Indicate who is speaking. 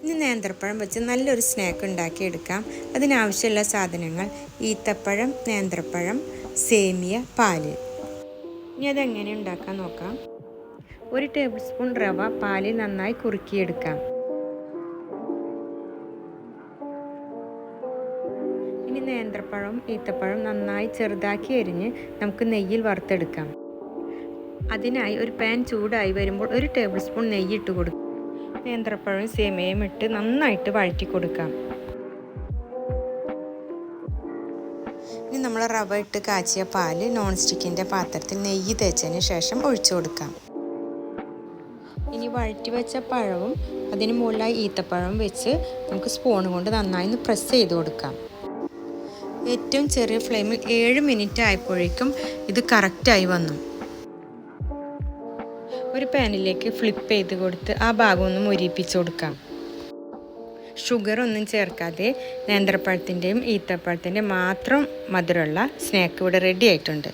Speaker 1: ഇനി നേന്ത്രപ്പഴം വെച്ച് നല്ലൊരു സ്നാക്ക് ഉണ്ടാക്കിയെടുക്കാം. അതിനാവശ്യമുള്ള സാധനങ്ങൾ: ഈത്തപ്പഴം, നേന്ത്രപ്പഴം, സേമിയ, പാല്. ഇനി അതെങ്ങനെ ഉണ്ടാക്കാൻ നോക്കാം. 1 ടേബിൾ സ്പൂൺ റവ പാലിൽ നന്നായി കുറുക്കിയെടുക്കാം. ഇനി നേന്ത്രപ്പഴവും ഈത്തപ്പഴം നന്നായി ചെറുതാക്കി അരിഞ്ഞ് നമുക്ക് നെയ്യിൽ വറുത്തെടുക്കാം. അതിനായി ഒരു പാൻ ചൂടായി വരുമ്പോൾ 1 ടേബിൾ സ്പൂൺ നെയ്യ് ഇട്ട് കൊടുക്കാം. നേന്ത്രപ്പഴവും സേമിയയും ഇട്ട് നന്നായിട്ട് വഴറ്റി കൊടുക്കാം. ഇനി നമ്മൾ റവ ഇട്ട് കാച്ചിയ പാല് നോൺ സ്റ്റിക്കിൻ്റെ പാത്രത്തിൽ നെയ്യ് തേച്ചതിന് ശേഷം ഒഴിച്ചു കൊടുക്കാം. ഇനി വഴറ്റി വെച്ച പഴവും അതിന് മുകളിലായി ഈത്തപ്പഴവും വെച്ച് നമുക്ക് സ്പൂൺ കൊണ്ട് നന്നായി ഒന്ന് പ്രസ് ചെയ്ത് കൊടുക്കാം. ഏറ്റവും ചെറിയ ഫ്ലെയിമിൽ 7 മിനിറ്റ് ആയപ്പോഴേക്കും ഇത് കറക്റ്റായി വന്നു. ഒരു പാനിലേക്ക് ഫ്ലിപ്പ് ചെയ്ത് കൊടുത്ത് ആ ഭാഗം ഒന്ന് മൊരിപ്പിച്ച് കൊടുക്കാം. ഷുഗർ ഒന്നും ചേർക്കാതെ നേന്ത്രപ്പഴത്തിൻ്റെയും ഈത്തപ്പഴത്തിൻ്റെയും മാത്രം മധുരമുള്ള സ്നാക്ക് ഇവിടെ റെഡി ആയിട്ടുണ്ട്.